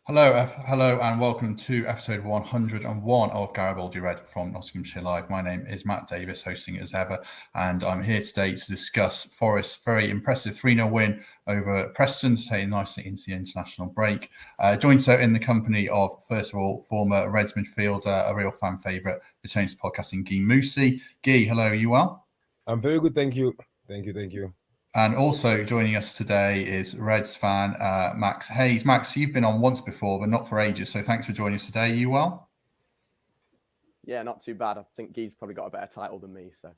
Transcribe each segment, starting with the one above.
Hello, and welcome to episode 101 of Garibaldi Red from Nottinghamshire Live. My name is Matt Davies, hosting as ever, and I'm here today to discuss Forest's very impressive 3-0 win over Preston, staying nicely into the international break. Joined so in the company of, first of all, former Reds midfielder, a real fan favourite, returning to podcasting, Guy Moussi. Guy, hello, are you well? I'm very good, thank you. Thank you. And also joining us today is Reds fan Max Hayes. Max, you've been on once before, but not for ages. So thanks for joining us today. Are you well? Yeah, not too bad. I think Guy's probably got a better title than me. So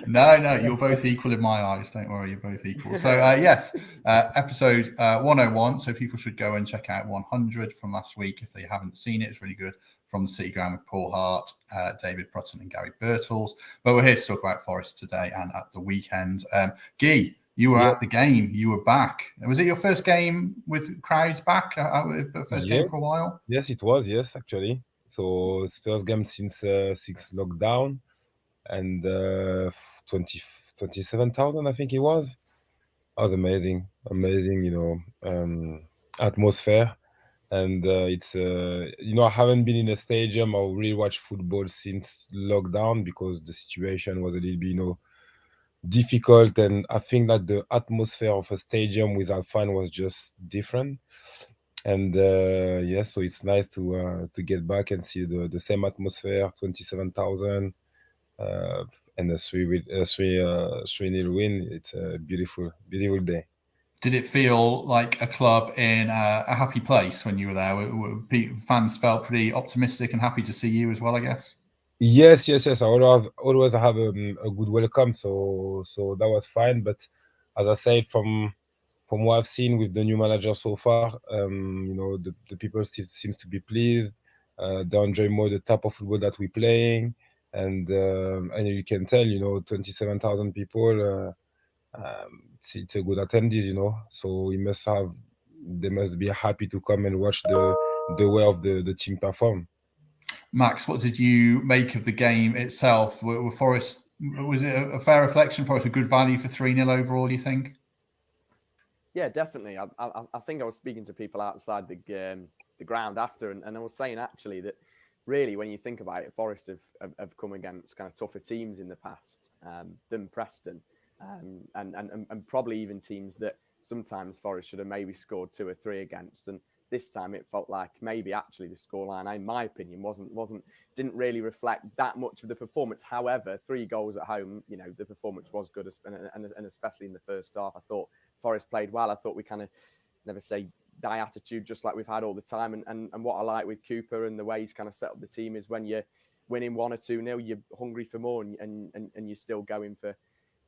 no, you're both equal in my eyes. Don't worry, you're both equal. So yes, episode 101. So people should go and check out 100 from last week if they haven't seen it. It's really good. From the City Ground with Paul Hart, David Brutton and Gary Birtles. But we're here to talk about Forest today and at the weekend. Guy, you were at the game. You were back. Was it your first game with crowds back? First game for a while? Yes, it was. Yes, actually. So it's first game since lockdown, and 27,000, I think it was. That was amazing, atmosphere. And it's I haven't been in a stadium or really watched football since lockdown because the situation was a little bit difficult, and I think that the atmosphere of a stadium without fan was just different. And so it's nice to get back and see the same atmosphere, 27,000, and a 3-0 win. It's a beautiful day. Did it feel like a club in a happy place when you were there? Fans felt pretty optimistic and happy to see you as well, I guess? Yes. I always have a good welcome, so that was fine. But as I said, from what I've seen with the new manager so far, the people still seems to be pleased. They enjoy more the type of football that we're playing, and you can tell, 27,000 people. It's a good attendees, so they must be happy to come and watch the way of the team perform. Max, what did you make of the game itself? Were Forest, was it a fair reflection? Forest a good value for 3-0 overall, you think? Yeah, definitely. I think I was speaking to people outside the ground after, and I was saying actually that really, when you think about it, Forest have come against kind of tougher teams in the past than Preston. And probably even teams that sometimes Forest should have maybe scored 2 or 3 against. And this time it felt like maybe actually the scoreline, in my opinion, didn't really reflect that much of the performance. However, 3 goals at home, the performance was good, and especially in the first half, I thought Forest played well. I thought we kind of never say die attitude, just like we've had all the time. And what I like with Cooper and the way he's kind of set up the team is when you're winning 1 or 2-0, you're hungry for more, and you're still going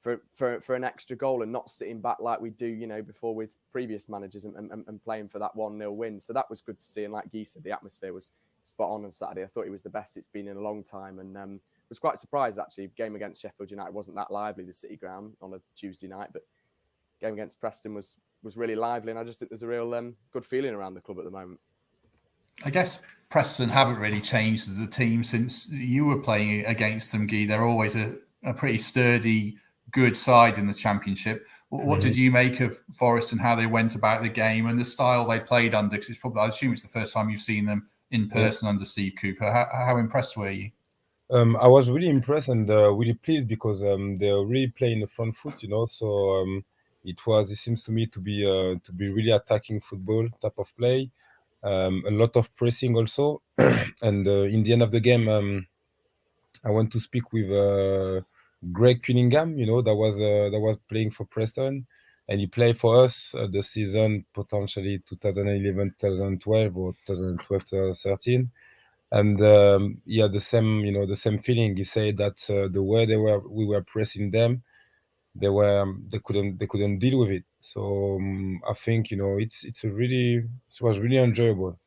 for an extra goal and not sitting back like we do, before with previous managers and playing for that 1-0 win. So that was good to see. And like Guy said, the atmosphere was spot on Saturday. I thought it was the best it's been in a long time. And was quite surprised, actually. Game against Sheffield United wasn't that lively, the City Ground, on a Tuesday night. But game against Preston was really lively. And I just think there's a real good feeling around the club at the moment. I guess Preston haven't really changed as a team since you were playing against them, Guy. They're always a pretty sturdy, good side in the Championship. What did you make of Forest and how they went about the game and the style they played under? Because I assume it's the first time you've seen them in person under Steve Cooper. How impressed were you? I was really impressed and really pleased because they're really playing the front foot, So it seems to me to be really attacking football type of play. A lot of pressing also. And in the end of the game, I went to speak with Greg Cunningham, that was playing for Preston, and he played for us the season potentially 2011, 2012 or 2012, 2013. And he had the same feeling. He said that the way we were pressing them, they couldn't deal with it. So I think it was really enjoyable.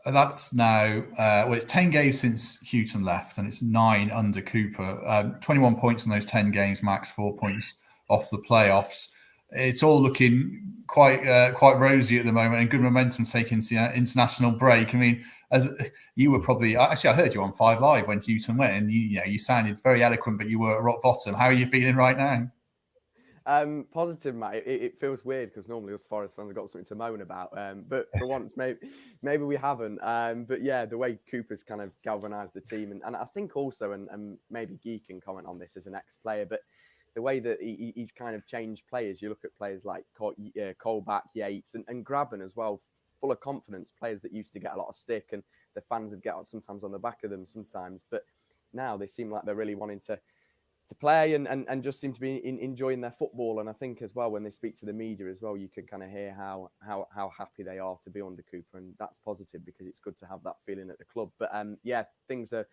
That's now, it's 10 games since Houghton left, and it's 9 under Cooper. 21 points in those 10 games, Max, 4 points off the playoffs. It's all looking quite rosy at the moment, and good momentum taking the international break. I mean, as you were probably, actually, I heard you on 5 Live when Houghton went, and you sounded very eloquent, but you were at rock bottom. How are you feeling right now? Positive, Matt. It feels weird because normally us Forest fans have got something to moan about. But for once, maybe we haven't. But yeah, the way Cooper's kind of galvanised the team, and I think also, and maybe Guy can comment on this as an ex-player, but the way that he's kind of changed players. You look at players like Colback, Yates, and Grabban as well, full of confidence. Players that used to get a lot of stick, and the fans would get sometimes on the back of them sometimes. But now they seem like they're really wanting to play and just seem to be enjoying their football. And I think as well, when they speak to the media as well, you can kind of hear how happy they are to be under Cooper, and that's positive because it's good to have that feeling at the club. But yeah, things are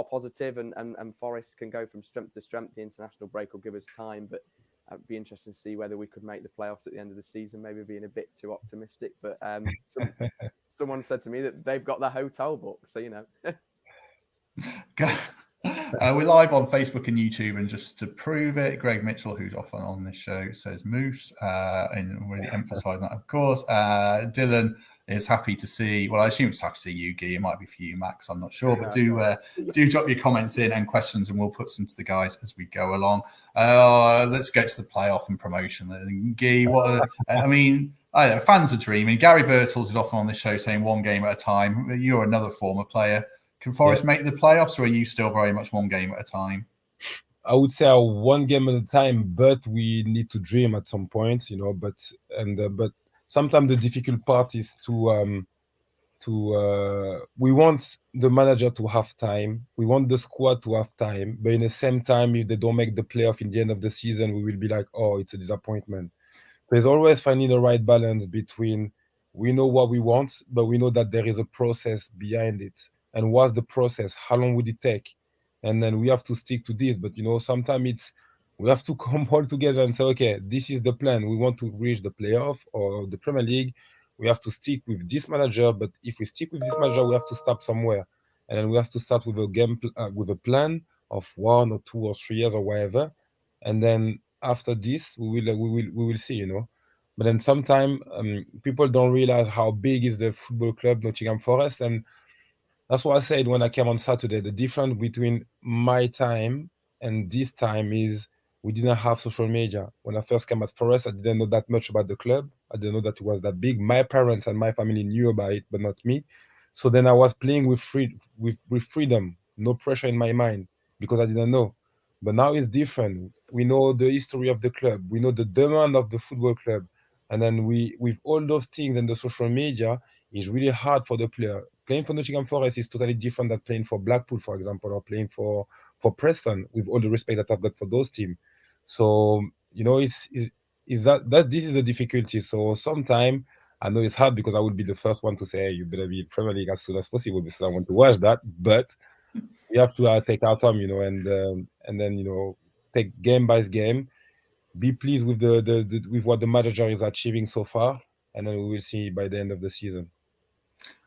positive, and Forest can go from strength to strength. The international break will give us time, but it'd be interesting to see whether we could make the playoffs at the end of the season. Maybe being a bit too optimistic, but someone said to me that they've got their hotel booked, so you know. We're live on Facebook and YouTube, and just to prove it, Greg Mitchell, who's often on this show, says Moose, and really emphasising that, of course. Dylan is happy to see. Well, I assume it's happy to see you, Guy. It might be for you, Max. I'm not sure, but do drop your comments in and questions, and we'll put some to the guys as we go along. Let's get to the playoff and promotion. Guy, I know fans are dreaming. Gary Birtles is often on this show saying one game at a time. You're another former player. Can Forest make the playoffs, or are you still very much one game at a time? I would say one game at a time, but we need to dream at some point, you know. But sometimes the difficult part is to we want the manager to have time, we want the squad to have time, but in the same time, if they don't make the playoff in the end of the season, we will be like, oh, it's a disappointment. There's always finding the right balance between we know what we want, but we know that there is a process behind it. And what's the process? How long would it take? And then we have to stick to this. But, you know, sometimes we have to come all together and say, okay, this is the plan. We want to reach the playoff or the Premier League. We have to stick with this manager. But if we stick with this manager, we have to stop somewhere. And then we have to start with a game, with a plan of 1 or 2 or 3 years or whatever. And then after this, we will see, you know. But then sometimes people don't realize how big is the football club Nottingham Forest. And that's what I said when I came on Saturday. The difference between my time and this time is we didn't have social media. When I first came at Forest, I didn't know that much about the club. I didn't know that it was that big. My parents and my family knew about it, but not me. So then I was playing with freedom, no pressure in my mind because I didn't know. But now it's different. We know the history of the club. We know the demand of the football club. And then with all those things and the social media, it's really hard for the player. Playing for Nottingham Forest is totally different than playing for Blackpool, for example, or playing for Preston, with all the respect that I've got for those teams. So, you know, is that this is the difficulty. So sometimes I know it's hard because I would be the first one to say, hey, you better be in Premier League as soon as possible because I want to watch that. But we have to take our time, you know, and then, you know, take game by game, be pleased with with what the manager is achieving so far, and then we will see by the end of the season.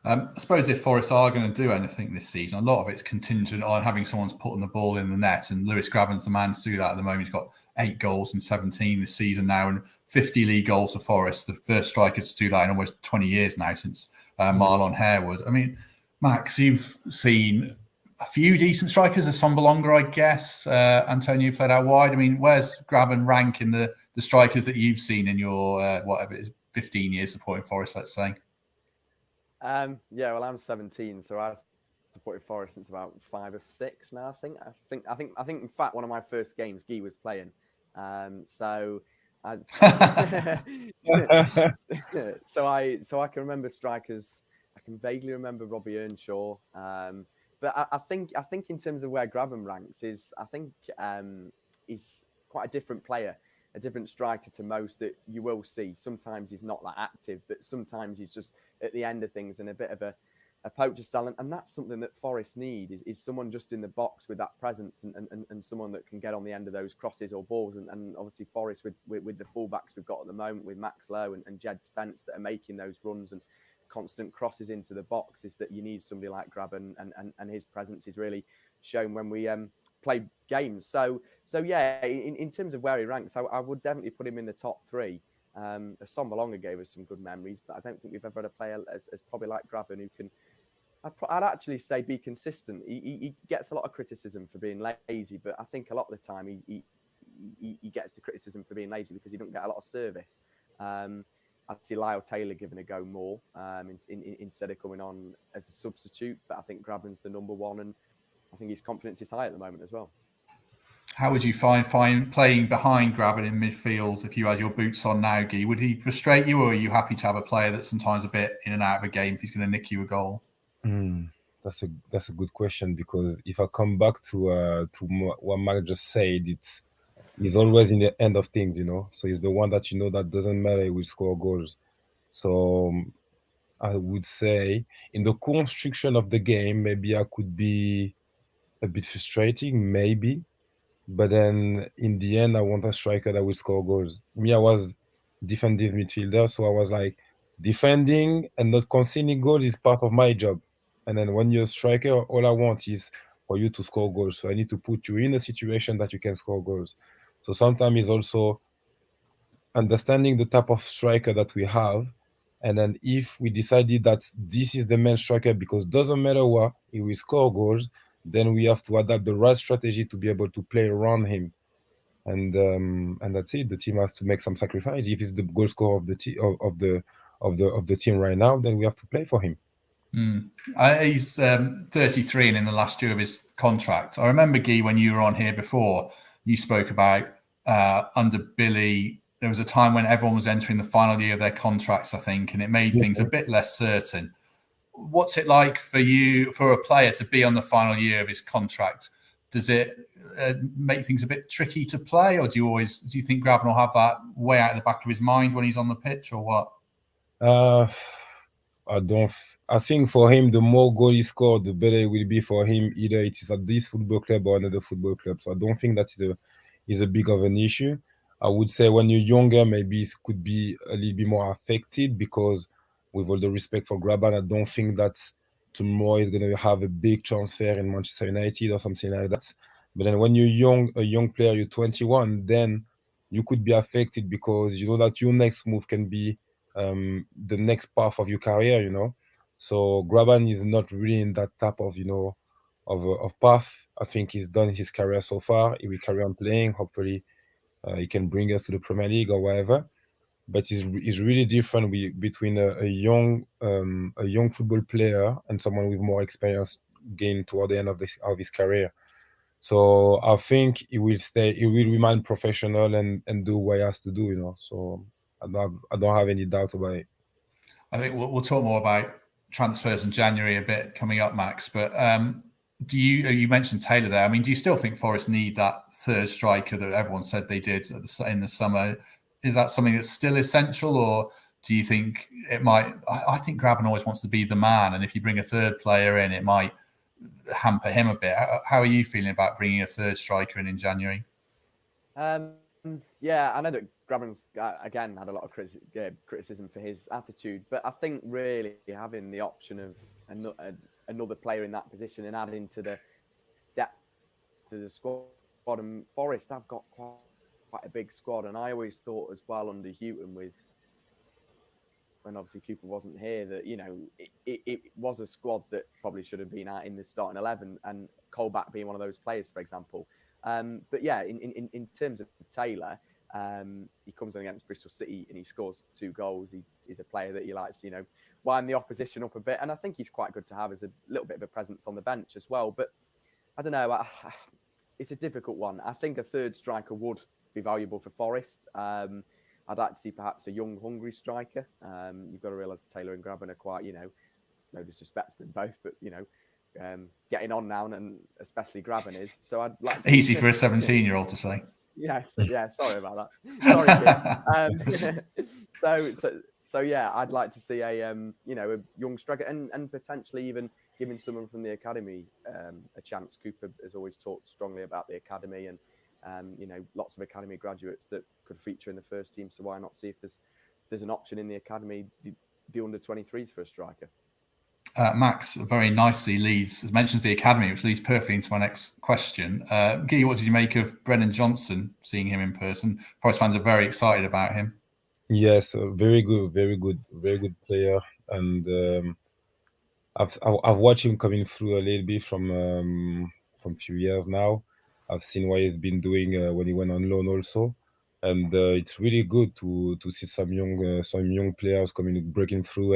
I suppose if Forest are going to do anything this season, a lot of it's contingent on having someone's putting the ball in the net, and Lewis Grabban's the man to do that at the moment. He's got 8 goals in 17 this season now, and 50 league goals for Forest. The first striker to do that in almost 20 years now, since Marlon Harewood. I mean, Max, you've seen a few decent strikers. Assombalonga, I guess. Antonio played out wide. I mean, where's Grabban rank in the strikers that you've seen in your 15 years supporting Forest, let's say? Yeah, well, I'm 17, so I've supported Forest since about 5 or 6 now. I think. In fact, one of my first games, Guy was playing. So I can remember strikers. I can vaguely remember Robbie Earnshaw. But I think in terms of where Grabban ranks is, he's quite a different player, a different striker to most that you will see. Sometimes he's not that active, but sometimes he's just at the end of things and a bit of a poacher style. And that's something that Forest need is someone just in the box with that presence and someone that can get on the end of those crosses or balls. And obviously Forest with the fullbacks we've got at the moment with Max Lowe and Jed Spencer that are making those runs and constant crosses into the box, is that you need somebody like Grabban and his presence is really shown when we play games. So yeah, in terms of where he ranks, I would definitely put him in the top 3. Assombalonga gave us some good memories, but I don't think we've ever had a player as probably like Grabban who can, I'd actually say, be consistent. He gets a lot of criticism for being lazy, but I think a lot of the time he gets the criticism for being lazy because he doesn't get a lot of service. I'd see Lyle Taylor giving a go more instead of coming on as a substitute. But I think Graben's the number one, and I think his confidence is high at the moment as well. How would you find playing behind Graben in midfield if you had your boots on now, Guy? Would he frustrate you, or are you happy to have a player that's sometimes a bit in and out of a game if he's going to nick you a goal? That's a good question, because if I come back to what Mark just said, he's always in the end of things, So he's the one that that doesn't matter, he will score goals. So I would say in the construction of the game, maybe I could be a bit frustrating, maybe. But then in the end, I want a striker that will score goals. Me, I was defensive midfielder, so I was like, defending and not conceding goals is part of my job. And then when you're a striker, all I want is for you to score goals. So I need to put you in a situation that you can score goals. So sometimes it's also understanding the type of striker that we have. And then if we decided that this is the main striker, because doesn't matter what, he will score goals, then we have to adapt the right strategy to be able to play around him. And that's it. The team has to make some sacrifice. If he's the goal scorer of the team right now, then we have to play for him. He's 33 and in the last year of his contract. I remember, Guy, when you were on here before, you spoke about under Billy, there was a time when everyone was entering the final year of their contracts, I think, and it made things a bit less certain. What's it like for you, for a player to be on the final year of his contract? Does it make things a bit tricky to play, or do you think Graben will have that way out of the back of his mind when he's on the pitch, or what? I think for him, the more goal he scored, the better it will be for him. Either it is at this football club or another football club. So I don't think that is a big of an issue. I would say when you're younger, maybe it could be a little bit more affected, because with all the respect for Graben, I don't think that tomorrow is going to have a big transfer in Manchester United or something like that. But then when you're a young player, you're 21, then you could be affected, because you know that your next move can be the next path of your career, So Graben is not really in that type of, of path. I think he's done his career so far. He will carry on playing. Hopefully, he can bring us to the Premier League or whatever. But it's really different between a young football player and someone with more experience gained toward the end of his career. So I think he will remain professional and do what he has to do, So I don't have any doubt about it. I think we'll talk more about transfers in January a bit coming up, Max. But you mentioned Taylor there. I mean, do you still think Forest need that third striker that everyone said they did in the summer? Is that something that's still essential, or do you think it might? I think Graben always wants to be the man, and if you bring a third player in, it might hamper him a bit. How are you feeling about bringing a third striker in January? Yeah, I know that Graben's again had a lot of criticism for his attitude, but I think really having the option of another player in that position and adding to the depth to the squad, and Forest have got quite a big squad, and I always thought as well under Houghton, when obviously Cooper wasn't here, that it was a squad that probably should have been out in the starting 11, and Colback being one of those players, for example. But yeah, in terms of Taylor, he comes on against Bristol City and he scores 2 goals. He's a player that you like to, wind the opposition up a bit, and I think he's quite good to have as a little bit of a presence on the bench as well. But I don't know, it's a difficult one. I think a third striker would be valuable for Forest. I'd like to see perhaps a young, hungry striker. You've got to realise Taylor and Graben are quite, no disrespect to them both, but getting on now, and especially Graben is. So I'd like to easy for a 17-year-old to say. Yes, yeah. Sorry about that. Sorry. So yeah, I'd like to see a a young striker, and potentially even giving someone from the academy a chance. Cooper has always talked strongly about the academy, and lots of academy graduates that could feature in the first team. So why not see if there's an option in the academy, the under 23s for a striker? Max very nicely mentions the academy, which leads perfectly into my next question. Guy, what did you make of Brennan Johnson, seeing him in person? Forest fans are very excited about him. Yes, very good player, and I've watched him coming through a little bit from a few years now. I've seen what he's been doing when he went on loan also, and it's really good to see some young players breaking through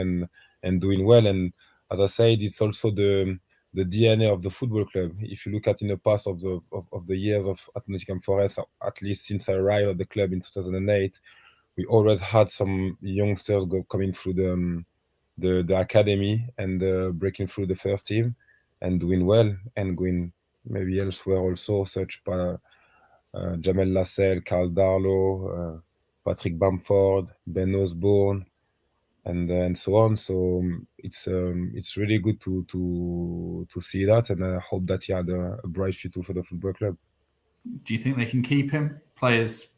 and doing well. And as I said, it's also the DNA of the football club. If you look at in the past of the years at Nottingham Forest, at least since I arrived at the club in 2008, we always had some youngsters coming through the academy and breaking through the first team and doing well and going maybe elsewhere also, such by Jamel Lascelles, Carl Darlow, Patrick Bamford, Ben Osborne, and so on. So it's really good to see that, and I hope that he had a bright future for the football club. Do you think they can keep him? Players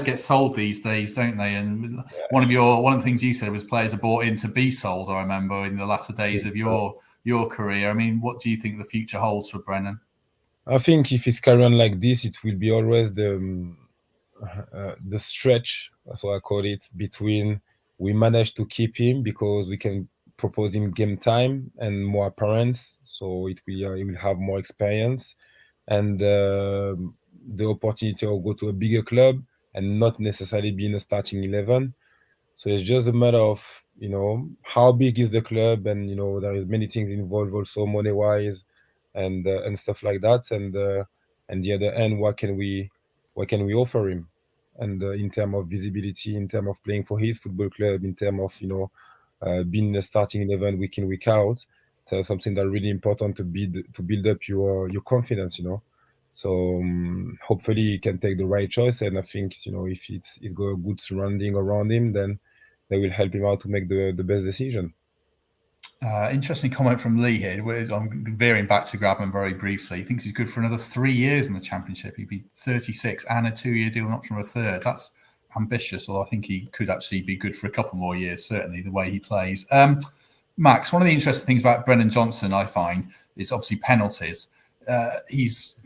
get sold these days, don't they? And one of the things you said was players are bought in to be sold. I remember in the latter days of your career. I mean, what do you think the future holds for Brennan? I think if he's carrying on like this, it will be always the stretch, that's what I call it, between we manage to keep him because we can propose him game time and more appearance, so he will have more experience, and the opportunity to go to a bigger club and not necessarily be in a starting 11. So it's just a matter of, how big is the club, and there is many things involved also money wise and stuff like that, and the other end, what can we offer him, and in terms of visibility, in terms of playing for his football club, in terms of being in the starting 11 week in, week out. So something that's really important to build up your confidence, So hopefully he can take the right choice, and I think if he's got a good surrounding around him, then they will help him out to make the best decision. Interesting comment from Lee here. I'm veering back to Grabman very briefly. He thinks he's good for another 3 years in the Championship. He'd be 36 and a 2-year deal, an option of a third. That's ambitious, although I think he could actually be good for a couple more years, certainly, the way he plays. Max, one of the interesting things about Brennan Johnson, I find, is obviously penalties. He's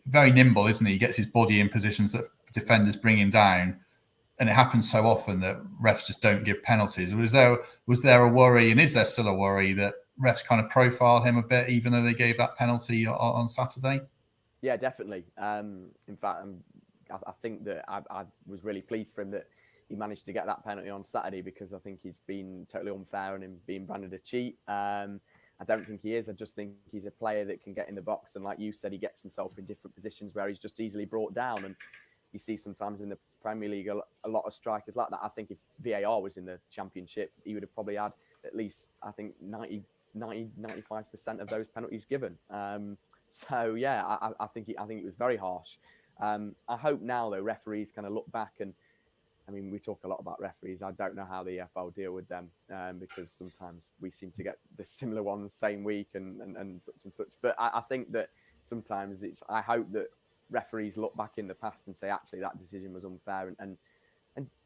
very nimble, isn't he? He gets his body in positions that defenders bring him down. And it happens so often that refs just don't give penalties. Was there a worry, and is there still a worry, that refs kind of profile him a bit, even though they gave that penalty on Saturday? Yeah, definitely. In fact, I think that I was really pleased for him that he managed to get that penalty on Saturday, because I think he's been totally unfair on him being branded a cheat. I don't think he is. I just think he's a player that can get in the box. And like you said, he gets himself in different positions where he's just easily brought down. And you see sometimes in the Premier League a lot of strikers like that. I think if VAR was in the Championship, he would have probably had at least, I think, 95% of those penalties given. So yeah, I think it was very harsh. I hope now though referees kind of look back, and I mean, we talk a lot about referees. I don't know how the EFL deal with them, because sometimes we seem to get the similar ones same week and such and such. But I think that sometimes I hope that referees look back in the past and say, actually, that decision was unfair, and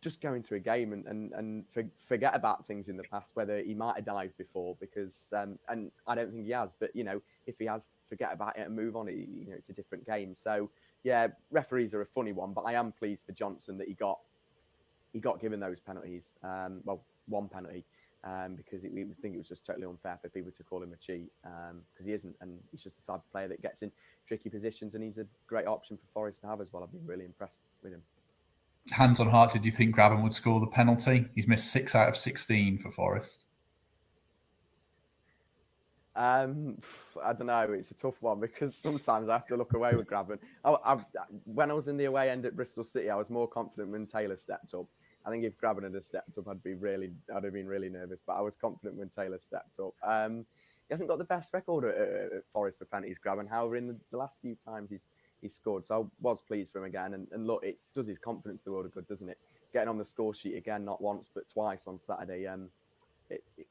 just go into a game and forget about things in the past, whether he might have dived before, because and I don't think he has, but if he has, forget about it and move on. It's a different game. So yeah, referees are a funny one, but I am pleased for Johnson that he got given those penalties. Well, one penalty, because we think it was just totally unfair for people to call him a cheat, because he isn't, and he's just the type of player that gets in tricky positions, and he's a great option for Forest to have as well. I've been really impressed with him. Hands on heart, did you think Grabban would score the penalty? He's missed 6 out of 16 for Forest. I don't know. It's a tough one, because sometimes I have to look away with Grabban. When I was in the away end at Bristol City, I was more confident when Taylor stepped up. I think if Grabban had stepped up, I'd have been really nervous. But I was confident when Taylor stepped up. He hasn't got the best record at Forest for penalties, Grabban. However, in the last few times he's scored, so I was pleased for him again. And look, it does his confidence the world of good, doesn't it? Getting on the score sheet again, not once but twice on Saturday.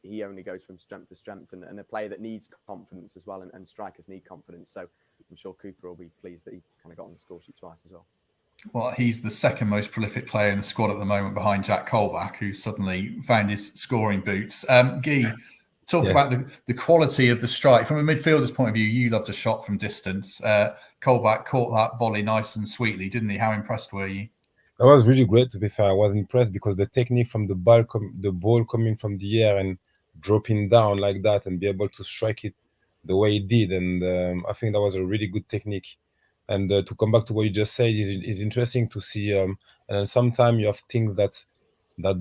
He only goes from strength to strength, and a player that needs confidence as well, and strikers need confidence. So I'm sure Cooper will be pleased that he kind of got on the score sheet twice as well. Well, he's the second most prolific player in the squad at the moment, behind Jack Colback, who suddenly found his scoring boots. Guy, talk about the quality of the strike. From a midfielder's point of view, you loved a shot from distance. Colback caught that volley nice and sweetly, didn't he? How impressed were you? That was really great, to be fair. I was impressed because the technique from the ball coming from the air and dropping down like that, and be able to strike it the way he did. And I think that was a really good technique. And to come back to what you just said, is interesting to see. And sometimes you have things that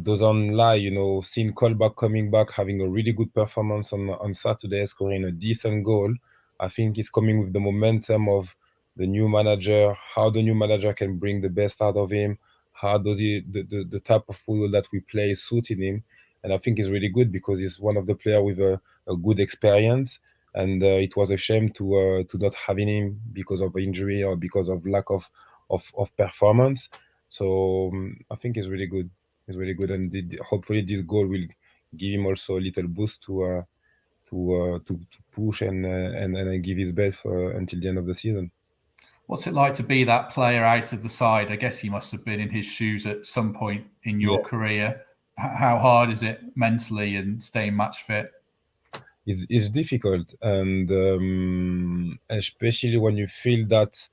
doesn't lie. You know, seeing Colback coming back, having a really good performance on Saturday, scoring a decent goal. I think it's coming with the momentum of the new manager, how the new manager can bring the best out of him, how does the type of football that we play suiting him. And I think it's really good because he's one of the players with a good experience. And it was a shame to not having him because of injury or because of lack of performance. So I think it's really good. It's really good, and hopefully this goal will give him also a little boost to push and give his best until the end of the season. What's it like to be that player out of the side? I guess you must have been in his shoes at some point in your career. How hard is it mentally and staying match fit? It's difficult, and especially when you feel that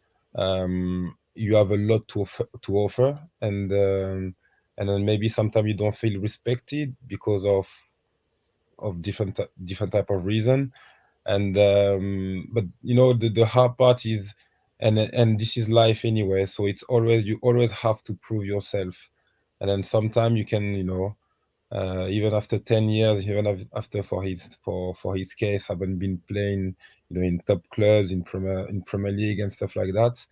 you have a lot to offer, and then maybe sometimes you don't feel respected because of different type of reason. And but you know, the hard part is, and this is life anyway, so it's always, you always have to prove yourself. And then sometimes you can, you know, even after 10 years, even after for his case, haven't been playing, you know, in top clubs, in Premier League and stuff like that,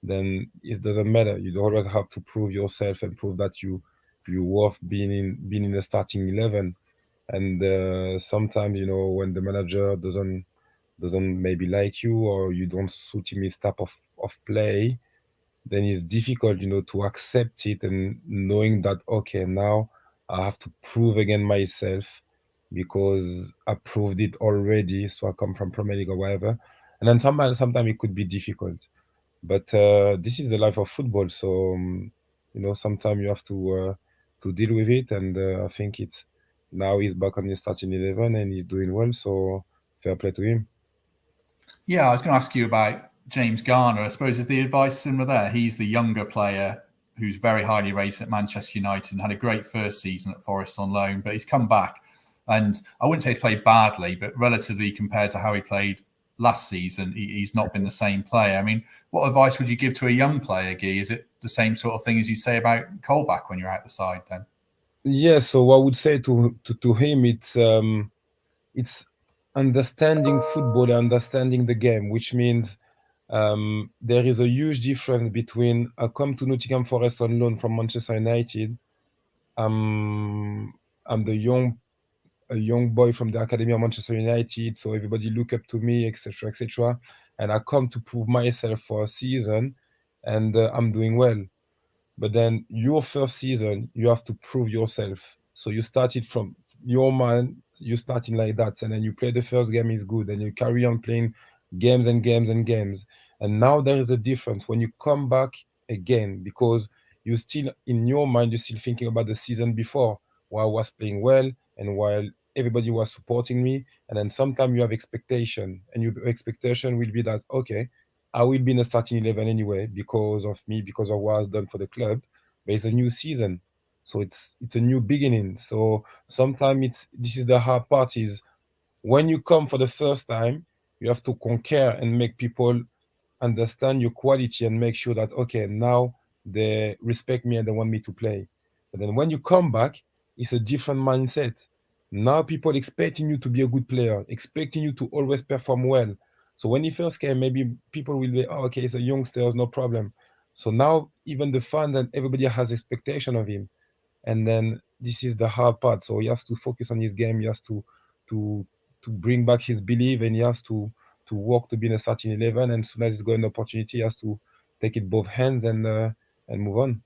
then it doesn't matter. You always have to prove yourself and prove that you worth being in the starting 11. And sometimes, you know, when the manager doesn't maybe like you, or you don't suit him his type of play, then it's difficult, you know, to accept it, and knowing that, okay, now I have to prove again myself because I proved it already. So I come from Premier League or whatever. And then sometimes it could be difficult. But this is the life of football. So, you know, sometimes you have to deal with it. And I think now he's back on the starting 11 and he's doing well. So fair play to him. Yeah, I was going to ask you about James Garner. I suppose is the advice similar there? He's the younger player who's very highly rated at Manchester United and had a great first season at Forest on loan, but he's come back. And I wouldn't say he's played badly, but relatively compared to how he played last season, he's not been the same player. I mean, what advice would you give to a young player, Guy? Is it the same sort of thing as you say about Colback when you're out the side then? Yeah, so I would say to him, it's understanding football, understanding the game, which means there is a huge difference between I come to Nottingham Forest on loan from Manchester United. I'm a young boy from the academy of Manchester United, so everybody look up to me, etc., etc. And I come to prove myself for a season, and I'm doing well. But then your first season, you have to prove yourself. So you started from your mind, you starting like that, and then you play the first game is good, and you carry on playing games and games and games. And now there is a difference when you come back again, because you still, in your mind, you're still thinking about the season before, while I was playing well and while everybody was supporting me. And then sometimes you have expectation, and your expectation will be that, okay, I will be in the starting 11 anyway because of me, because of what I've done for the club. But it's a new season, so it's a new beginning. So sometimes this is the hard part, is when you come for the first time, you have to conquer and make people understand your quality and make sure that, okay, now they respect me and they want me to play. But then when you come back, it's a different mindset. Now people expecting you to be a good player, expecting you to always perform well. So when he first came, maybe people will be, oh, okay, he's a youngster, no problem. So now even the fans and everybody has expectation of him. And then this is the hard part. So he has to focus on his game. He has to bring back his belief, and he has to work to be in a starting 11. And as soon as he's got an opportunity, he has to take it both hands and move on.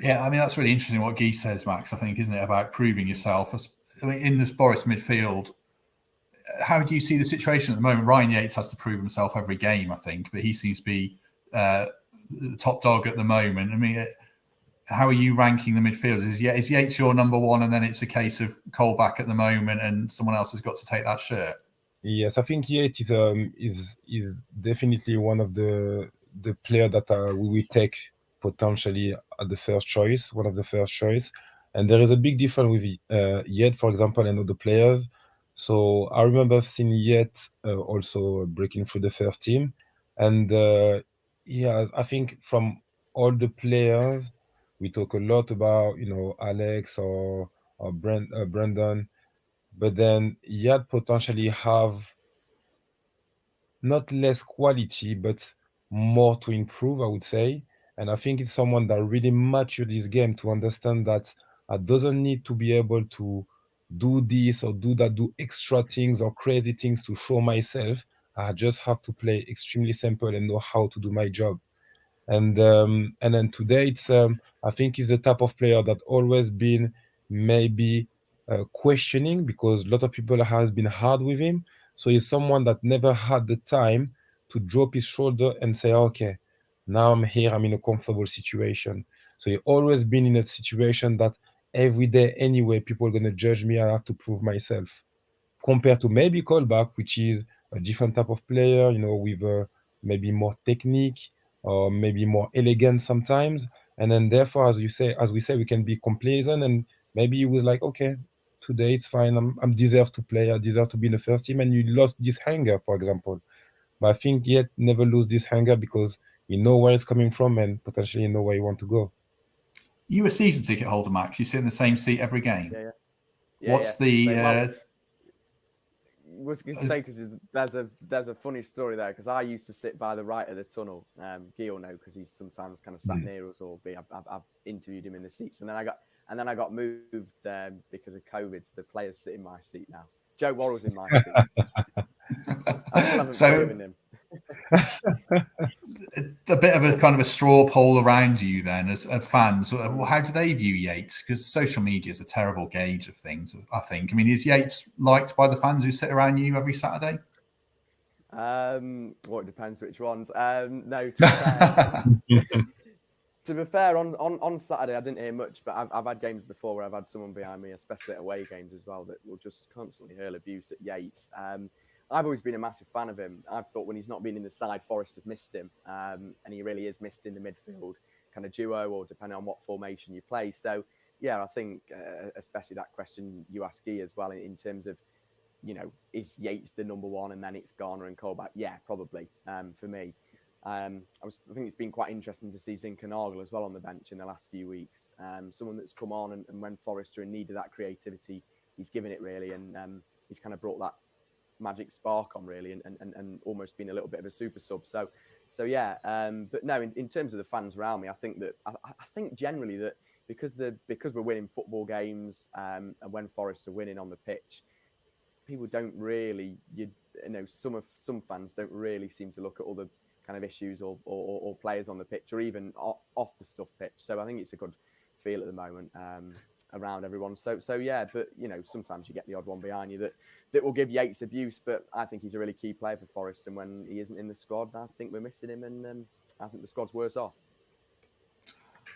Yeah, I mean, that's really interesting what Guy says, Max, I think, isn't it, about proving yourself? I mean, in the Forest midfield, how do you see the situation at the moment? Ryan Yates has to prove himself every game, I think, but he seems to be the top dog at the moment. I mean, how are you ranking the midfielders? Is Yates your number one, and then it's a case of Colback at the moment, and someone else has got to take that shirt? Yes, I think Yates is definitely one of the player that we will take potentially at the first choice, one of the first choice. And there is a big difference with Yed, for example, and other players. So I remember seeing Yed also breaking through the first team, And yeah, I think from all the players, we talk a lot about, Alex or Brandon, but then Yad potentially have not less quality, but more to improve, I would say. And I think it's someone that really matured this game to understand that I doesn't need to be able to do this or do that, do extra things or crazy things to show myself. I just have to play extremely simple and know how to do my job. And then today it's I think he's the type of player that always been maybe questioning, because a lot of people has been hard with him. So he's someone that never had the time to drop his shoulder and say, okay, now I'm here, I'm in a comfortable situation. So he always been in a situation that every day anyway people are gonna judge me, I have to prove myself, compared to maybe Colback, which is a different type of player, with maybe more technique or maybe more elegant sometimes. And then therefore, as we say, we can be complacent, and maybe he was like, okay, today it's fine. I'm deserve to play. I deserve to be in the first team. And you lost this hunger, for example. But I think yet never lose this hunger, because you know where it's coming from and potentially you know where you want to go. You a season ticket holder, Max? You sit in the same seat every game. Yeah. What's the? Was going to say, because there's a funny story there, because I used to sit by the right of the tunnel. Guy will know, because he's sometimes kind of sat near us, or I've interviewed him in the seats, and then I got moved because of COVID. So the players sit in my seat now. Joe Worrell's in my seat. I still haven't forgiven him. A bit of a kind of a straw poll around you then as fans. How do they view Yates? Because social media is a terrible gauge of things, I think. I mean, is Yates liked by the fans who sit around you every Saturday? Well, it depends which ones. No, to be fair, on Saturday I didn't hear much, but I've had games before where I've had someone behind me, especially at away games as well, that will just constantly hurl abuse at Yates. I've always been a massive fan of him. I've thought when he's not been in the side, Forest have missed him, and he really is missed in the midfield kind of duo, or depending on what formation you play. So yeah, I think especially that question you asked Guy as well, in terms of, is Yates the number one and then it's Garner and Colback? Yeah, probably for me. I think it's been quite interesting to see Zinkernagel as well on the bench in the last few weeks. Someone that's come on, and when Forest are in need of that creativity, he's given it really, and he's kind of brought that magic spark on really, and almost been a little bit of a super sub. So yeah. But no, in terms of the fans around me, I think that I think generally that because we're winning football games, and when Forest are winning on the pitch, people don't really, some fans don't really seem to look at all the kind of issues or players on the pitch, or even off the stuff pitch. So I think it's a good feel at the moment around everyone. So yeah, but sometimes you get the odd one behind you that will give Yates abuse, but I think he's a really key player for Forest, and when he isn't in the squad, I think we're missing him, and I think the squad's worse off.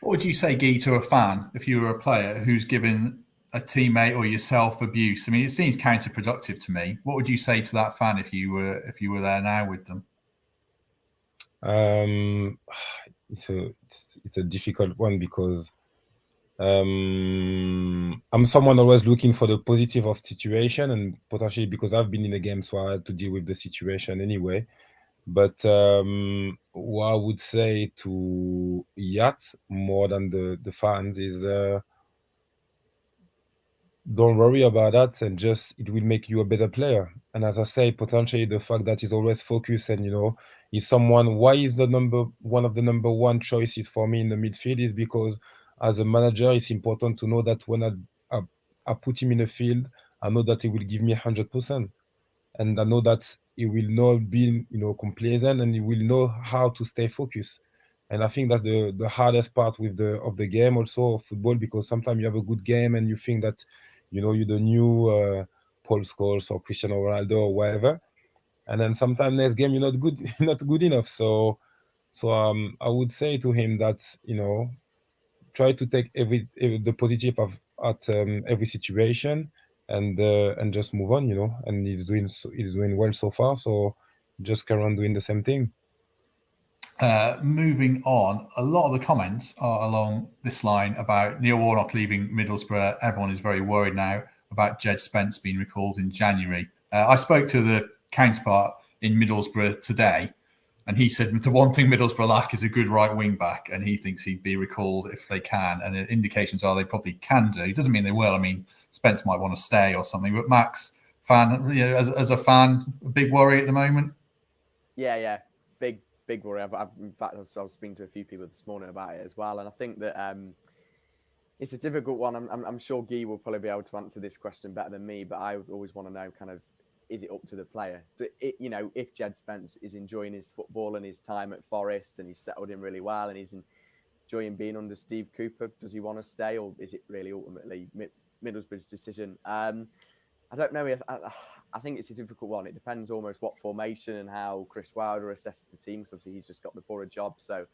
What would you say, Guy, to a fan if you were a player who's given a teammate or yourself abuse? I mean, it seems counterproductive to me. What would you say to that fan if you were there now with them? It's a difficult one, because I'm someone always looking for the positive of situation, and potentially because I've been in the game, so I had to deal with the situation anyway. But what I would say to Yates more than the fans is don't worry about that, and just it will make you a better player. And as I say, potentially the fact that he's always focused, and he's someone. Why is one of the number one choices for me in the midfield is because as a manager, it's important to know that when I put him in the field, I know that he will give me 100%, and I know that he will not be complacent, and he will know how to stay focused. And I think that's the hardest part of the game, also of football, because sometimes you have a good game and you think that you're the new Paul Scholes or Cristiano Ronaldo or whatever, and then sometimes next game you're not good not good enough. So I would say to him that try to take the positive at every situation, and just move on, and he's doing well so far, so just carry on doing the same thing. Moving on, a lot of the comments are along this line about Neil Warnock leaving Middlesbrough. Everyone is very worried now about Jed Spencer being recalled in January. I spoke to the counterpart in Middlesbrough today, And he said the one thing Middlesbrough lack is a good right wing back, and he thinks he'd be recalled if they can. And indications are they probably can do. It doesn't mean they will. I mean, Spence might want to stay or something. But Max, as a fan, a big worry at the moment. Yeah, big worry. In fact, I was speaking to a few people this morning about it as well, and I think that it's a difficult one. I'm sure Guy will probably be able to answer this question better than me, but I would always want to know kind of, is it up to the player? If Jed Spencer is enjoying his football and his time at Forest and he's settled in really well and he's enjoying being under Steve Cooper, does he want to stay, or is it really ultimately Middlesbrough's decision? I don't know. I think it's a difficult one. It depends almost what formation and how Chris Wilder assesses the team, because obviously he's just got the Borough job. So,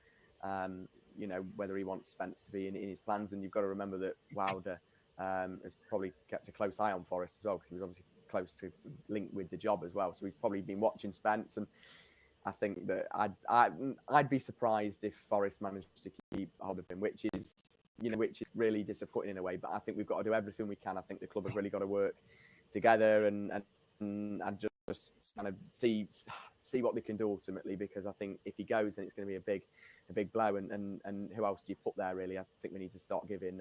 whether he wants Spence to be in his plans. And you've got to remember that Wilder has probably kept a close eye on Forest as well, because he was obviously close to linked with the job as well. So he's probably been watching Spence, and I think that I'd be surprised if Forest managed to keep hold of him, which is really disappointing in a way. But I think we've got to do everything we can. I think the club have really got to work together and just kind of see what they can do ultimately, because I think if he goes, then it's going to be a big blow. And who else do you put there really? I think we need to start giving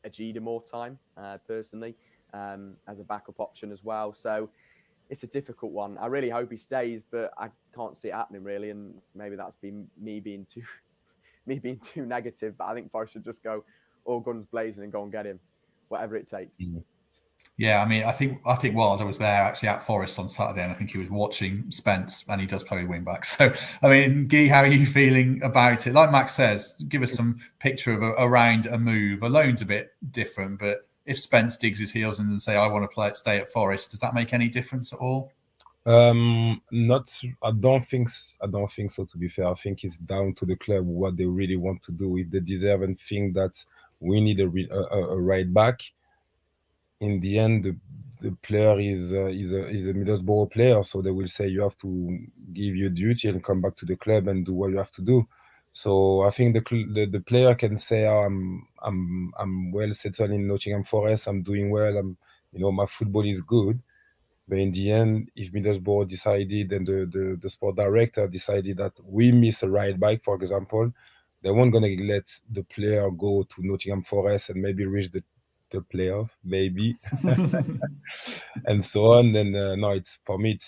Ajida more time personally, as a backup option as well. So it's a difficult one. I really hope he stays, but I can't see it happening really. And maybe that's been me being too negative. But I think Forest should just go all guns blazing and go and get him, whatever it takes. Yeah, I mean, I think Wilder was there actually at Forest on Saturday, and I think he was watching Spence, and he does play wing back. So, I mean, Guy, how are you feeling about it? Like Max says, give us some picture of around a move. A loan's a bit different, but if Spence digs his heels in and say, I want to stay at Forest, does that make any difference at all? Not. I don't think so. To be fair, I think it's down to the club what they really want to do. If they deserve and think that we need a right back, in the end, the player is a Middlesbrough player, so they will say you have to give your duty and come back to the club and do what you have to do. So I think the player can say, oh, I'm well settled in Nottingham Forest. I'm doing well. My football is good. But in the end, if Middlesbrough decided and the sport director decided that we miss a right back, for example, they weren't going to let the player go to Nottingham Forest and maybe reach the playoff, maybe, and so on. Then for me,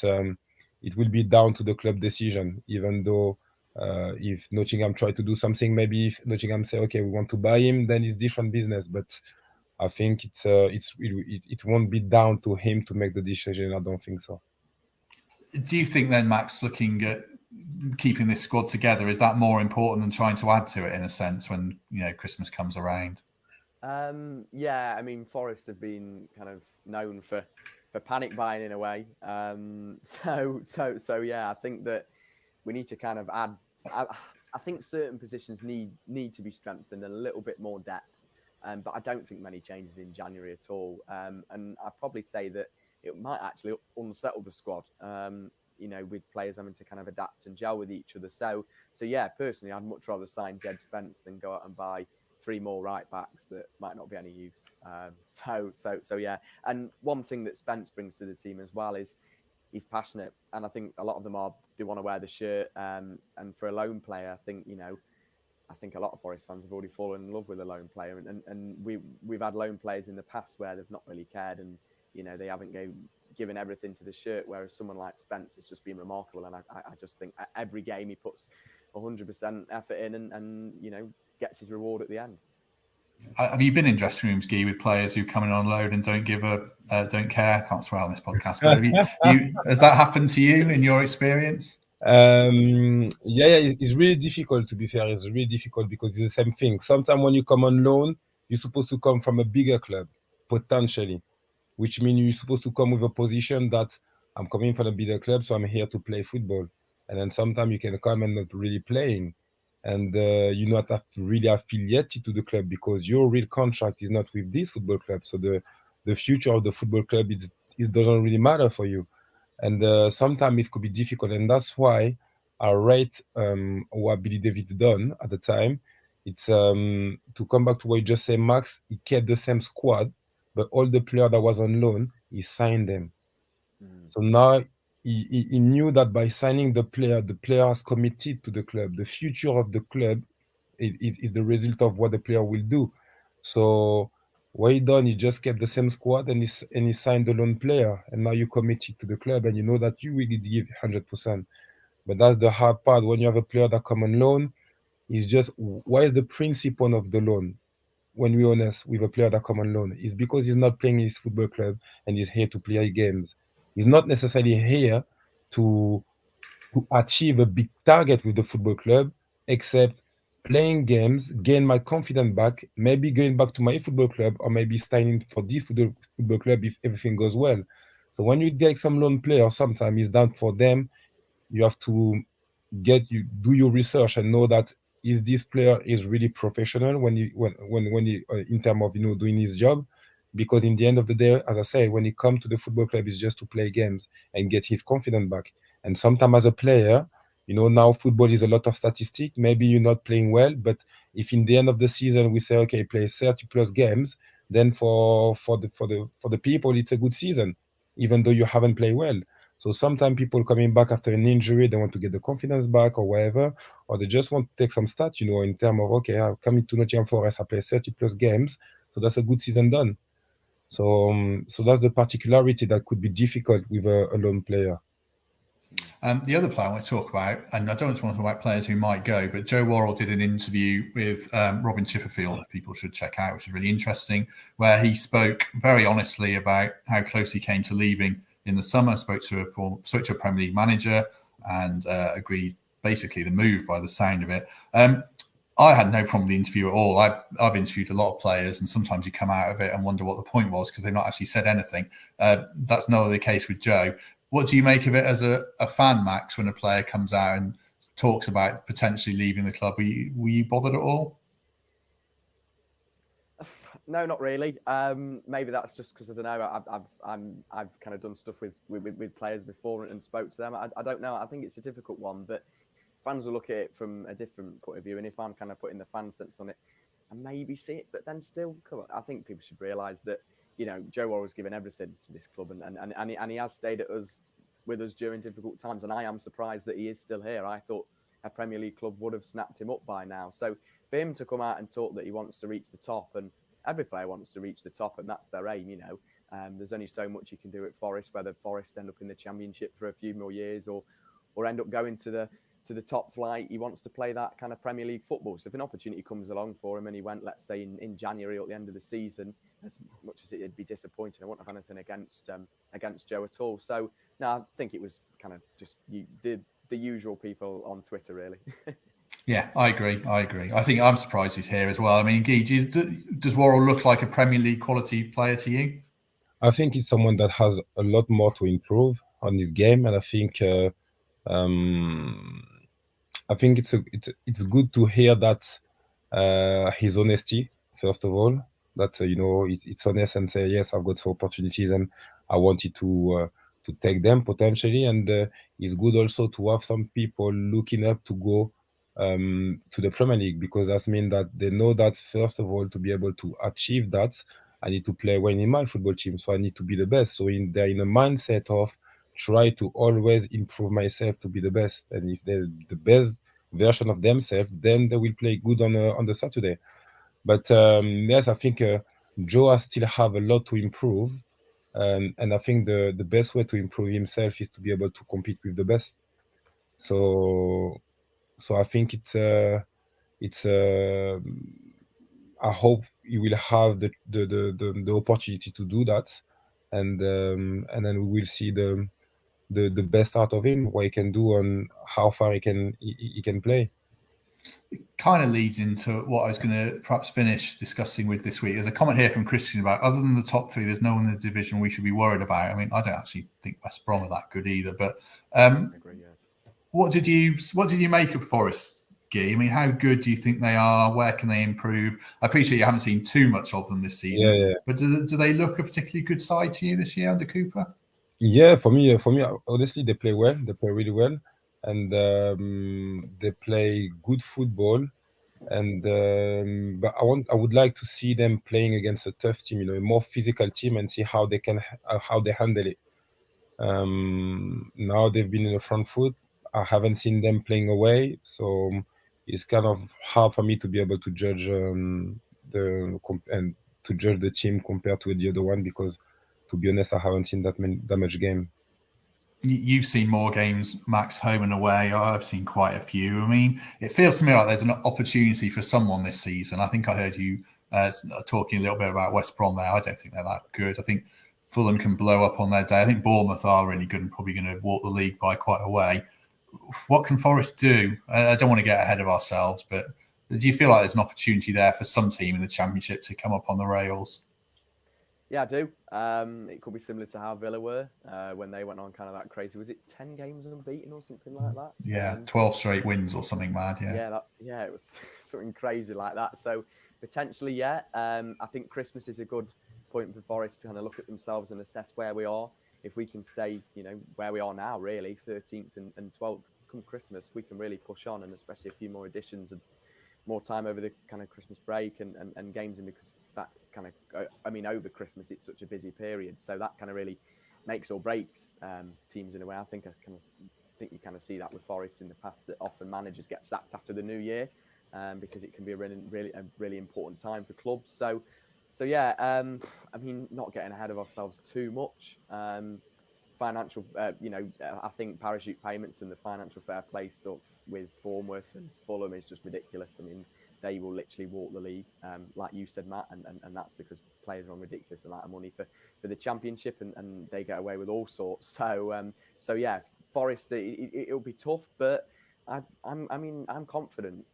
it will be down to the club decision. Even though if Nottingham try to do something, maybe if Nottingham say, okay, we want to buy him, then it's different business. But I think it won't be down to him to make the decision. I don't think so. Do you think then, Max, looking at keeping this squad together, is that more important than trying to add to it in a sense when Christmas comes around? Yeah, I mean, Forest have been kind of known for panic buying in a way. So yeah, I think that we need to kind of add. I think certain positions need to be strengthened and a little bit more depth. But I don't think many changes in January at all. And I'd probably say that it might actually unsettle the squad. With players having to kind of adapt and gel with each other. So yeah, personally, I'd much rather sign Jed Spencer than go out and buy 3 more right backs that might not be any use. So yeah. And one thing that Spence brings to the team as well is he's passionate, and I think a lot of them do want to wear the shirt. And for a lone player, I think a lot of Forest fans have already fallen in love with a lone player, and we've had lone players in the past where they've not really cared, and they haven't given everything to the shirt. Whereas someone like Spence has just been remarkable, and I just think every game he puts 100% effort in, and gets his reward at the end. Have you been in dressing rooms, Guy, with players who come in on loan and don't care? I can't swear on this podcast, but has that happened to you in your experience? Yeah, it's really difficult, to be fair. It's really difficult because it's the same thing. Sometimes when you come on loan, you're supposed to come from a bigger club, potentially, which means you're supposed to come with a position that I'm coming from a bigger club, so I'm here to play football. And then sometimes you can come and not really playing. And you're not really affiliated to the club because your real contract is not with this football club. So the future of the football club it doesn't really matter for you. And sometimes it could be difficult. And that's why I rate what Billy Davies done at the time. It's to come back to what you just said, Max, he kept the same squad, but all the players that was on loan, he signed them. So now he knew that by signing the player has committed to the club. The future of the club is the result of what the player will do. So what he done, he just kept the same squad and he signed the loan player. And now you committed to the club and you know that you will give 100%. But that's the hard part. When you have a player that come on loan, it's just, what is the principle of the loan? When we're honest with a player that come on loan, is because he's not playing in his football club and he's here to play games. He's not necessarily here to achieve a big target with the football club, except playing games, gain my confidence back, maybe going back to my football club, or maybe signing for this football club if everything goes well. So when you take some loan player, sometimes it's down for them. You have to do your research and know that is this player is really professional when he in terms of doing his job, because in the end of the day, as I say, when he come to the football club, it's just to play games and get his confidence back. And sometimes as a player, now football is a lot of statistic. Maybe you're not playing well, but if in the end of the season we say, okay, play 30 plus games, then for the people it's a good season, even though you haven't played well. So sometimes people coming back after an injury, they want to get the confidence back or whatever, or they just want to take some stats, in terms of, okay, I'm coming to Nottingham Forest, I play 30 plus games, so that's a good season done. So that's the particularity that could be difficult with a lone player. The other player I want to talk about, and I don't want to talk about players who might go, but Joe Worrell did an interview with Robin Chipperfield, that people should check out, which is really interesting, where he spoke very honestly about how close he came to leaving in the summer, spoke to a Premier League manager and agreed basically the move by the sound of it. I had no problem with the interview at all. I've interviewed a lot of players, and sometimes you come out of it and wonder what the point was because they've not actually said anything. That's not the case with Joe. What do you make of it as a fan, Max, when a player comes out and talks about potentially leaving the club? Were you bothered at all? No, not really. Maybe that's just because I don't know. I've kind of done stuff with players before and spoke to them. I don't know. I think it's a difficult one, but fans will look at it from a different point of view. And if I'm kind of putting the fan sense on it, I maybe see it, but then still, come on, I think people should realise that Joe Worrell's given everything to this club, and he has stayed with us during difficult times. And I am surprised that he is still here. I thought a Premier League club would have snapped him up by now. So for him to come out and talk that he wants to reach the top, and every player wants to reach the top, and that's their aim. There's only so much you can do at Forest. Whether Forest end up in the Championship for a few more years or end up going to the top flight, he wants to play that kind of Premier League football. So if an opportunity comes along for him and he went, let's say in January or at the end of the season, as much as it'd be disappointing, I wouldn't have anything against Joe at all. So no, I think it was kind of just the usual people on Twitter, really. Yeah, I agree. I think I'm surprised he's here as well. I mean, Guy, does Worrell look like a Premier League quality player to you? I think he's someone that has a lot more to improve on his game, and I think it's good to hear that his honesty, first of all, that it's honest and say, yes, I've got some opportunities and I wanted to take them potentially, and it's good also to have some people looking up to go to the Premier League, because that means that they know that, first of all, to be able to achieve that, I need to play well in my football team, so I need to be the best. So they're in a mindset of try to always improve myself to be the best, and if they're the best version of themselves, then they will play good on the Saturday. But yes, I think Joe still have a lot to improve, and I think the best way to improve himself is to be able to compete with the best. So I think it's I hope he will have the opportunity to do that, and then we will see the best out of him, what he can do and how far he can play. It kind of leads into what I was going to perhaps finish discussing with this week. There's a comment here from Christian about, other than the top three, there's no one in the division we should be worried about. I mean, I don't actually think West Brom are that good either. But I agree, yeah. What did you make of Forest, Guy? I mean, how good do you think they are? Where can they improve? I appreciate you haven't seen too much of them this season, Yeah. But do they look a particularly good side to you this year under Cooper? Yeah, for me, honestly, they play well. They play really well, and they play good football. And but I would like to see them playing against a tough team, a more physical team, and see how they handle it. Now they've been in the front foot. I haven't seen them playing away, so it's kind of hard for me to be able to judge and to judge the team compared to the other one, because, to be honest, I haven't seen that much game. You've seen more games, Max, home and away. I've seen quite a few. I mean, it feels to me like there's an opportunity for someone this season. I think I heard you talking a little bit about West Brom there. I don't think they're that good. I think Fulham can blow up on their day. I think Bournemouth are really good and probably going to walk the league by quite a way. What can Forest do? I don't want to get ahead of ourselves, but do you feel like there's an opportunity there for some team in the Championship to come up on the rails? Yeah, I do. It could be similar to how Villa were when they went on kind of that crazy. Was it 10 games unbeaten or something like that? Yeah, 12 straight wins or something mad. Yeah, it was something crazy like that. So potentially, yeah. I think Christmas is a good point for Forest to kind of look at themselves and assess where we are. If we can stay, where we are now, really, 13th and 12th, come Christmas, we can really push on, and especially a few more additions and more time over the kind of Christmas break and games in, because that kind of, over Christmas, it's such a busy period. So that kind of really makes or breaks teams in a way. I think you kind of see that with Forest in the past, that often managers get sacked after the new year because it can be a really important time for clubs. So yeah, not getting ahead of ourselves too much. Financial, I think parachute payments and the financial fair play stuff with Bournemouth and Fulham is just ridiculous. I mean, they will literally walk the league, like you said, Matt, and that's because players are on ridiculous amount of money for the Championship, and they get away with all sorts. So yeah, Forest, it'll be tough, but I'm confident.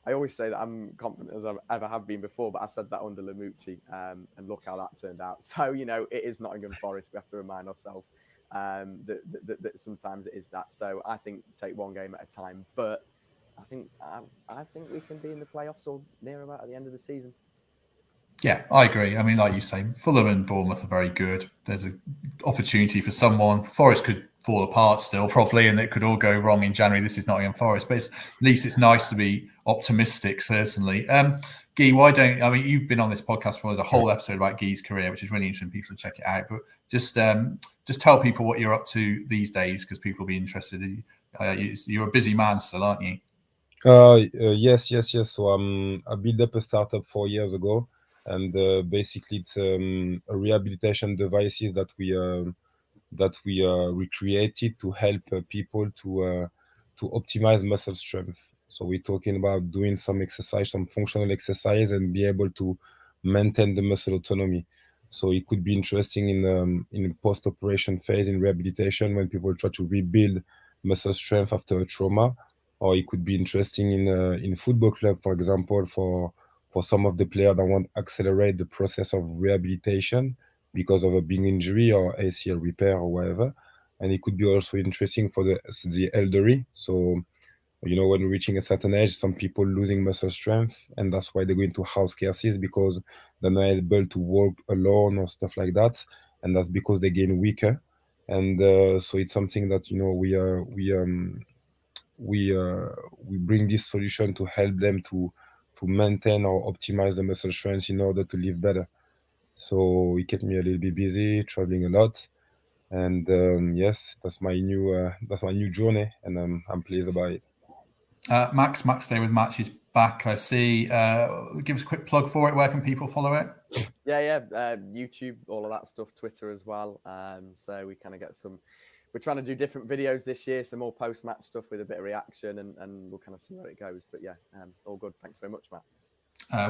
I always say that I'm confident as I ever have been before, but I said that under Lamucci, and look how that turned out. So, it is Nottingham Forest. We have to remind ourselves that sometimes it is that. So I think take one game at a time, but I think we can be in the playoffs or near about at the end of the season. Yeah, I agree. I mean, like you say, Fulham and Bournemouth are very good. There's an opportunity for someone. Forest could fall apart still, probably, and it could all go wrong in January. This is Nottingham Forest, but at least it's nice to be optimistic, certainly. Guy, you've been on this podcast before. There's a whole episode about Guy's career, which is really interesting. People should check it out. But just tell people what you're up to these days, because people will be interested. You're a busy man still, aren't you? Yes. So I built up a startup 4 years ago, and basically it's a rehabilitation devices that we recreated to help people to optimize muscle strength. So we're talking about doing some exercise, some functional exercise, and be able to maintain the muscle autonomy. So it could be interesting in post-operation phase in rehabilitation, when people try to rebuild muscle strength after a trauma. Or it could be interesting in football club, for example, for some of the players that want to accelerate the process of rehabilitation because of a big injury or ACL repair or whatever. And it could be also interesting for the elderly. So, when reaching a certain age, some people losing muscle strength, and that's why they go into house cases, because they're not able to walk alone or stuff like that. And that's because they get weaker. And so it's something that, we bring this solution to help them to maintain or optimize the muscle strength in order to live better. So it kept me a little bit busy, traveling a lot, and yes, that's my new journey, and I'm pleased about it. Max Day with Match is back, I see. Give us a quick plug for it. Where can people follow it? Yeah. YouTube, all of that stuff, Twitter as well. So we kind of get we're trying to do different videos this year, some more post-match stuff with a bit of reaction, and we'll kind of see where it goes. But yeah, all good. Thanks very much, Matt.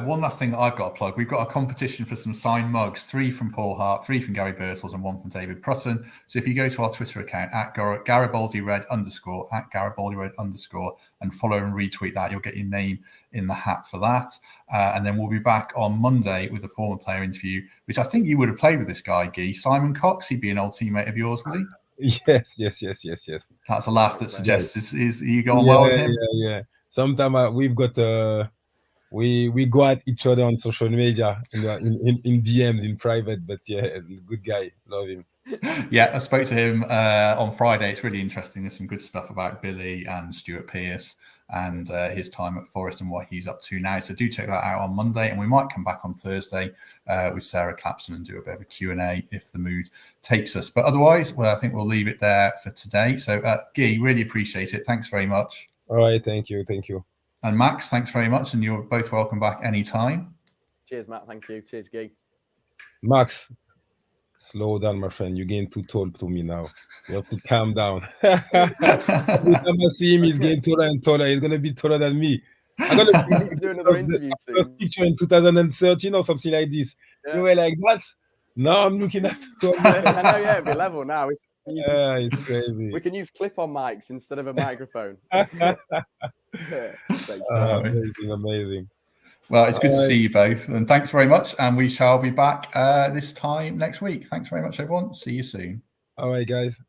One last thing that I've got to plug. We've got a competition for some signed mugs, 3 from Paul Hart, 3 from Gary Birtles, and 1 from David Preston. So if you go to our Twitter account at Garibaldi Red _, and follow and retweet that, you'll get your name in the hat for that. And then we'll be back on Monday with a former player interview, which I think you would have played with this guy, Guy. Simon Cox, he'd be an old teammate of yours, would he? Yes. That's a laugh that suggests is you go on well with him? Yeah. Sometimes we've got we go at each other on social media, in DMs, in private, but yeah, good guy, love him. Yeah, I spoke to him on Friday. It's really interesting. There's some good stuff about Billy and Stuart Pearce and his time at Forest and what he's up to now. So do check that out on Monday. And we might come back on Thursday with Sarah Clapson and do a bit of a Q&A if the mood takes us. But otherwise, well, I think we'll leave it there for today. So Guy, really appreciate it. Thanks very much. All right. Thank you. Thank you. And Max, thanks very much. And you're both welcome back anytime. Cheers, Matt. Thank you. Cheers, Guy. Max, slow down, my friend. You're getting too tall to me now. You have to calm down. Every time I see him, he's getting taller and taller. He's going to be taller than me. I'm going to do another interview soon. First picture in 2013 or something like this. Yeah. You were like that. Now I'm looking at. I know, yeah, it'd be level now. It's crazy. We can use clip-on mics instead of a microphone. Amazing. Well, it's good to see you both. And thanks very much. And we shall be back this time next week. Thanks very much, everyone. See you soon. All right, guys.